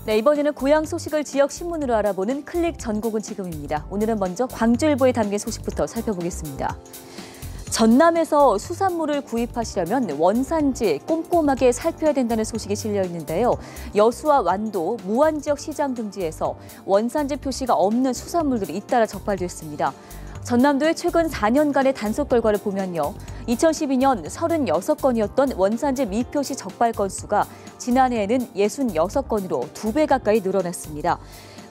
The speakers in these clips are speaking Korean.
네, 이번에는 고향 소식을 지역 신문으로 알아보는 클릭 전국은 지금입니다. 오늘은 먼저 광주일보에 담긴 소식부터 살펴보겠습니다. 전남에서 수산물을 구입하시려면 원산지 꼼꼼하게 살펴야 된다는 소식이 실려 있는데요. 여수와 완도, 무안 지역 시장 등지에서 원산지 표시가 없는 수산물들이 잇따라 적발됐습니다. 전남도의 최근 4년간의 단속 결과를 보면요. 2012년 36건이었던 원산지 미표시 적발 건수가 지난해에는 66건으로 2배 가까이 늘어났습니다.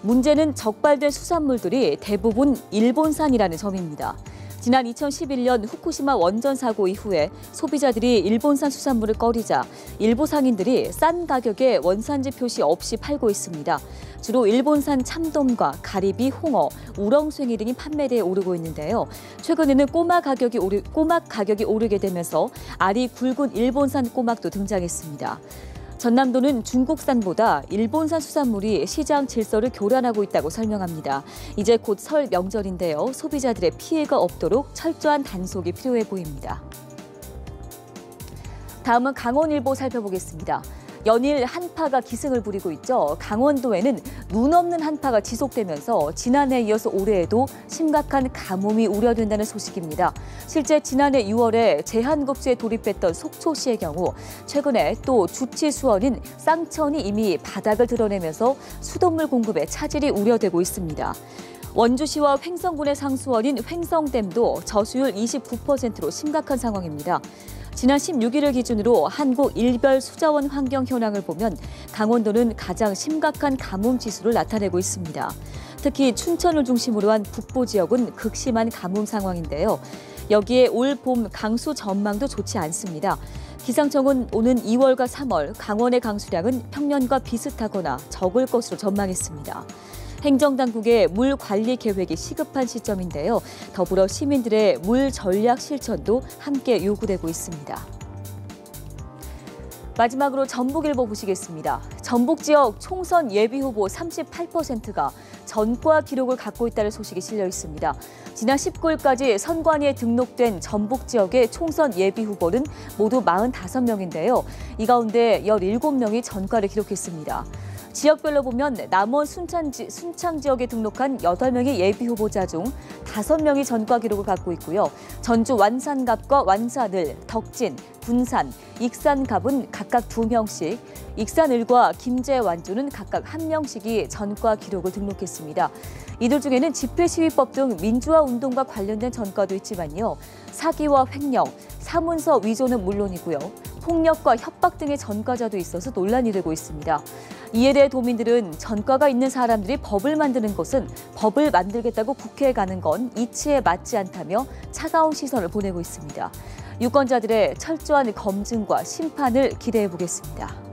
문제는 적발된 수산물들이 대부분 일본산이라는 점입니다. 지난 2011년 후쿠시마 원전 사고 이후에 소비자들이 일본산 수산물을 꺼리자 일부 상인들이 싼 가격에 원산지 표시 없이 팔고 있습니다. 주로 일본산 참돔과 가리비, 홍어, 우렁숭이 등이 판매대에 오르고 있는데요. 최근에는 꼬막 가격이 오르게 되면서 알이 굵은 일본산 꼬막도 등장했습니다. 전남도는 중국산보다 일본산 수산물이 시장 질서를 교란하고 있다고 설명합니다. 이제 곧 설 명절인데요. 소비자들의 피해가 없도록 철저한 단속이 필요해 보입니다. 다음은 강원일보 살펴보겠습니다. 연일 한파가 기승을 부리고 있죠. 강원도에는 눈 없는 한파가 지속되면서 지난해에 이어서 올해에도 심각한 가뭄이 우려된다는 소식입니다. 실제 지난해 6월에 제한급수에 돌입했던 속초시의 경우 최근에 또 주치 수원인 쌍천이 이미 바닥을 드러내면서 수돗물 공급에 차질이 우려되고 있습니다. 원주시와 횡성군의 상수원인 횡성댐도 저수율 29%로 심각한 상황입니다. 지난 16일을 기준으로 한국일별수자원 환경 현황을 보면 강원도는 가장 심각한 가뭄 지수를 나타내고 있습니다. 특히 춘천을 중심으로 한 북부 지역은 극심한 가뭄 상황인데요. 여기에 올 봄 강수 전망도 좋지 않습니다. 기상청은 오는 2월과 3월 강원의 강수량은 평년과 비슷하거나 적을 것으로 전망했습니다. 행정당국의 물 관리 계획이 시급한 시점인데요. 더불어 시민들의 물 전략 실천도 함께 요구되고 있습니다. 마지막으로 전북일보 보시겠습니다. 전북 지역 총선 예비 후보 38%가 전과 기록을 갖고 있다는 소식이 실려 있습니다. 지난 19일까지 선관위에 등록된 전북 지역의 총선 예비 후보는 모두 45명인데요. 이 가운데 17명이 전과를 기록했습니다. 지역별로 보면 남원 순창 지역에 등록한 8명의 예비 후보자 중 5명이 전과 기록을 갖고 있고요. 전주 완산갑과 완산을, 덕진, 군산, 익산갑은 각각 2명씩, 익산을과 김제완주는 각각 1명씩이 전과 기록을 등록했습니다. 이들 중에는 집회시위법 등 민주화 운동과 관련된 전과도 있지만요. 사기와 횡령, 사문서 위조는 물론이고요. 폭력과 협박 등의 전과자도 있어서 논란이 되고 있습니다. 이에 대해 도민들은 전과가 있는 사람들이 법을 만드는 것은 법을 만들겠다고 국회에 가는 건 이치에 맞지 않다며 차가운 시선을 보내고 있습니다. 유권자들의 철저한 검증과 심판을 기대해 보겠습니다.